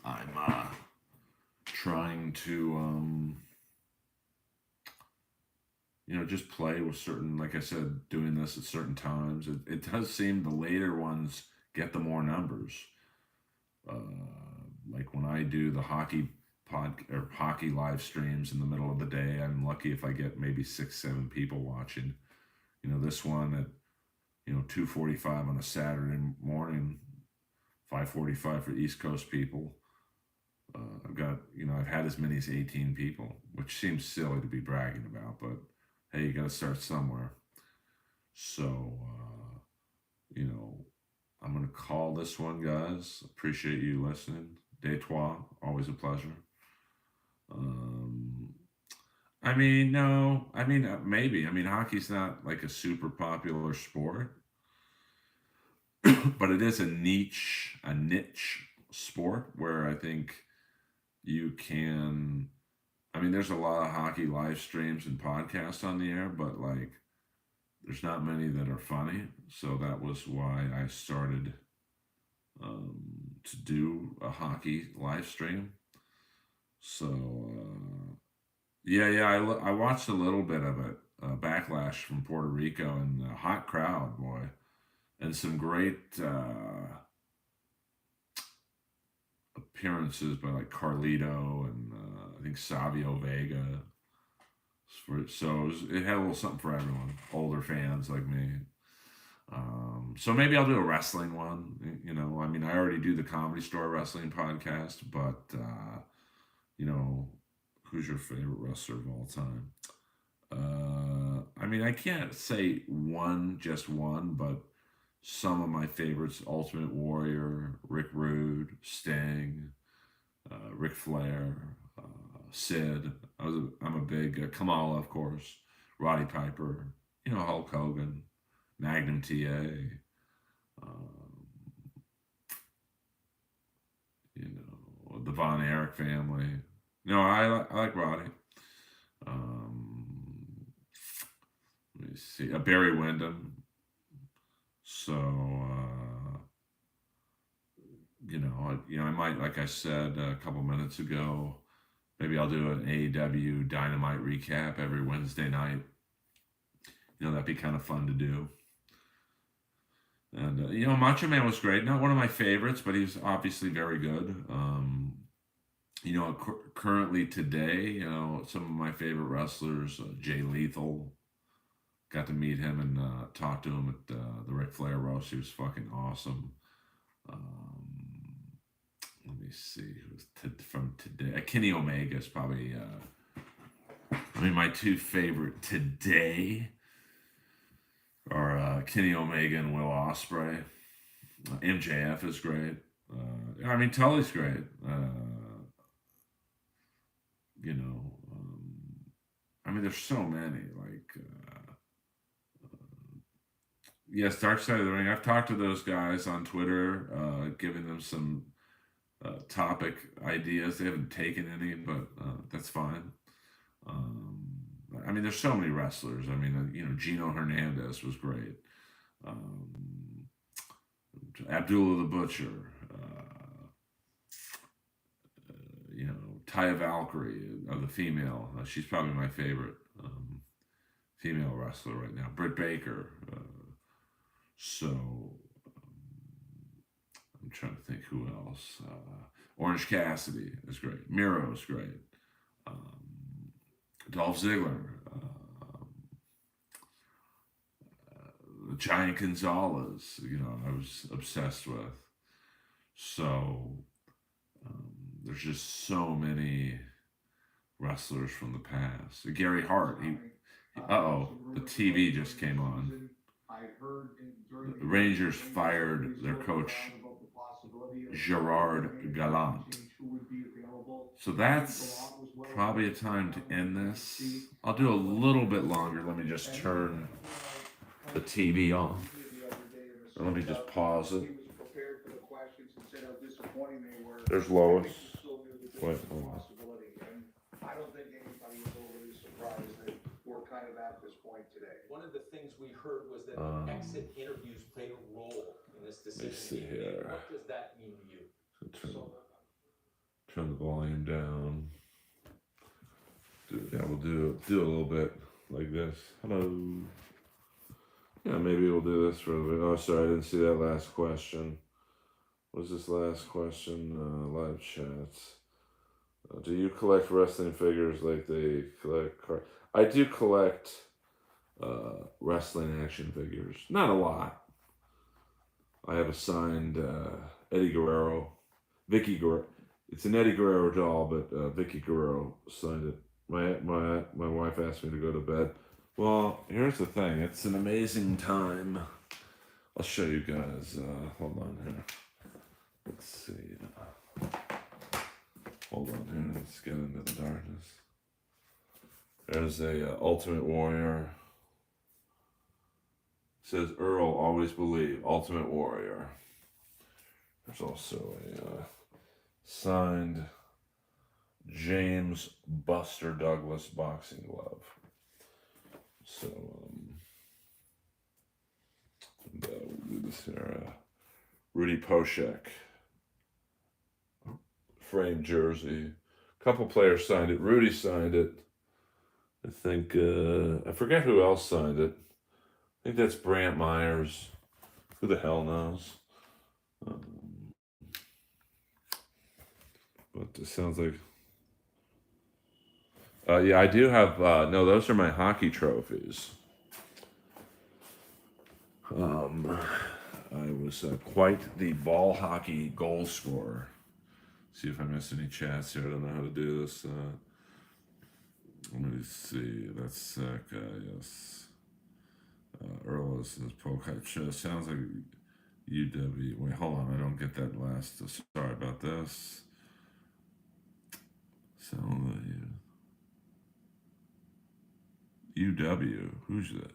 A: I'm trying to just play with certain, like I said, doing this at certain times. It does seem the later ones get the more numbers. Like when I do the hockey hockey live streams in the middle of the day, I'm lucky if I get maybe 6-7 people watching. This one at 2:45 on a Saturday morning, 5:45 for East Coast people. I've had as many as 18 people, which seems silly to be bragging about, but hey, you got to start somewhere. So, I'm going to call this one, guys. Appreciate you listening. De toi, always a pleasure. No. Maybe. Hockey's not like a super popular sport, but it is a niche sport where I think you can. There's a lot of hockey live streams and podcasts on the air, but like, there's not many that are funny. So that was why I started to do a hockey live stream. So I watched a little bit of it. Backlash from Puerto Rico, and a hot crowd, boy, and some great appearances by like Carlito and I think Savio Vega. So it had a little something for everyone, older fans like me. So maybe I'll do a wrestling one. I already do the Comedy Store wrestling podcast, but who's your favorite wrestler of all time? I can't say just one, but some of my favorites: Ultimate Warrior, Rick Rude, Sting, Ric Flair, Sid. I'm a big Kamala, of course, Roddy Piper, Hulk Hogan, Magnum TA, the Von Erich family. No, I like Roddy. Let me see, Barry Windham. So I might, like I said a couple minutes ago, maybe I'll do an AEW Dynamite recap every Wednesday night. That'd be kind of fun to do. And Macho Man was great. Not one of my favorites, but he's obviously very good. Currently today, some of my favorite wrestlers, Jay Lethal. Got to meet him and talk to him at the Ric Flair roast. He was fucking awesome. Let me see who's from today. Kenny Omega is probably. My two favorite today are Kenny Omega and Will Ospreay. MJF is great. Tully's great. There's so many. Yes, Dark Side of the Ring. I've talked to those guys on Twitter, giving them some topic ideas. They haven't taken any, but that's fine. There's so many wrestlers. Gino Hernandez was great. Abdullah the Butcher. Taya Valkyrie, the female. She's probably my favorite female wrestler right now. Britt Baker. I'm trying to think who else. Orange Cassidy is great. Miro is great. Dolph Ziggler. Giant Gonzalez. I was obsessed with. So there's just so many wrestlers from the past. Gary Hart. The TV just came on. The Rangers fired their coach, Gerard Gallant. So that's probably a time to end this. I'll do a little bit longer. Let me just turn the TV off. Or let me just pause it. There's Lois. Wait, hold on. I don't think anybody was overly surprised that we're kind of at
B: things we heard was that the
A: Um,
B: exit interviews played a role in this
A: let me
B: decision
A: see
B: being made.
A: here.
B: What does that mean to you?
A: Turn the volume down. Yeah, we'll do a little bit like this. Hello. Yeah, maybe we'll do this for a bit. Oh, sorry, I didn't see that last question. What was this last question? Live chats. Do you collect wrestling figures like they collect cards? I do collect wrestling action figures. Not a lot. I have a signed Eddie Guerrero, Vicky Guerrero. It's an Eddie Guerrero doll, but Vicky Guerrero signed it. My wife asked me to go to bed. Well, here's the thing. It's an amazing time. I'll show you guys. Hold on here. Let's see. Hold on here. Let's get into the darkness. There's a Ultimate Warrior. It says Earl, always believe. Ultimate Warrior. There's also a signed James Buster Douglas boxing glove. So, we'll do this here. Rudy Poshek. Framed jersey. A couple players signed it. Rudy signed it. I think, I forget who else signed it. I think that's Brant Myers. Who the hell knows? But it sounds like... yeah, I do have... no, those are my hockey trophies. I was quite the ball hockey goal scorer. See if I missed any chats here. I don't know how to do this. Let me see. That's sick. Yes. Earl is poke. Sounds like UW. Wait, hold on. I don't get that last. Sorry about this. Sound like UW. Who's that?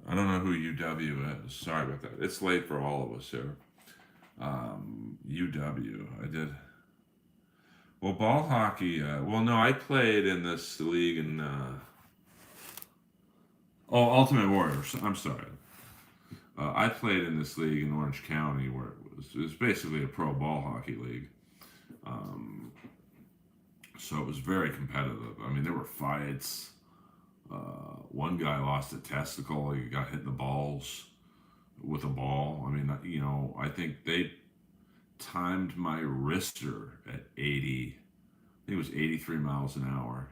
A: I don't know who UW is. Sorry about that. It's late for all of us here. UW. I did. Well, ball hockey. Well, no, I played in this league in. Ultimate Warriors. I'm sorry. I played in this league in Orange County where it was basically a pro ball hockey league. So it was very competitive. I mean, there were fights. One guy lost a testicle. He got hit in the balls with a ball. I mean, I think they timed my wrister at 80. I think it was 83 miles an hour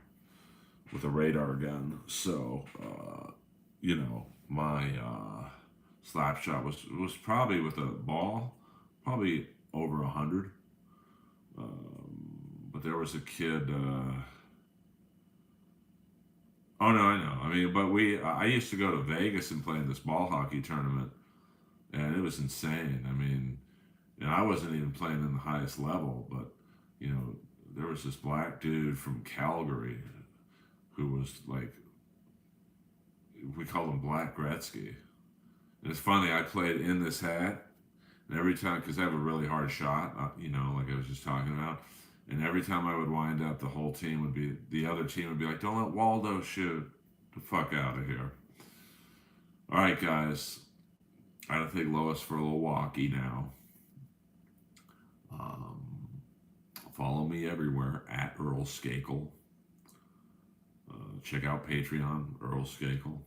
A: with a radar gun. So, my slap shot was probably with a ball, probably over 100. But there was a kid. Oh no, I know. I mean, but I used to go to Vegas and play in this ball hockey tournament, and it was insane. I mean, and I wasn't even playing in the highest level, but there was this black dude from Calgary who was like, we called him Black Gretzky. And it's funny, I played in this hat, and every time, because I have a really hard shot, like I was just talking about, and every time I would wind up, the other team would be like, don't let Waldo shoot. The fuck out of here. All right, guys. I gotta take Lois for a little walkie now. Follow me everywhere at Earl Skakel. Check out Patreon, Earl Skakel.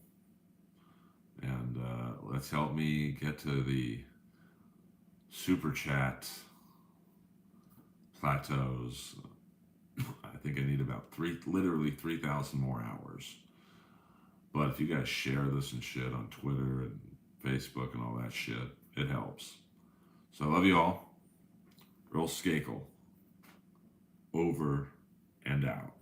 A: And let's help me get to the super chat plateaus. I think I need about literally 3,000 more hours. But if you guys share this and shit on Twitter and Facebook and all that shit, it helps. So I love you all. Earl Skakel. Over and out.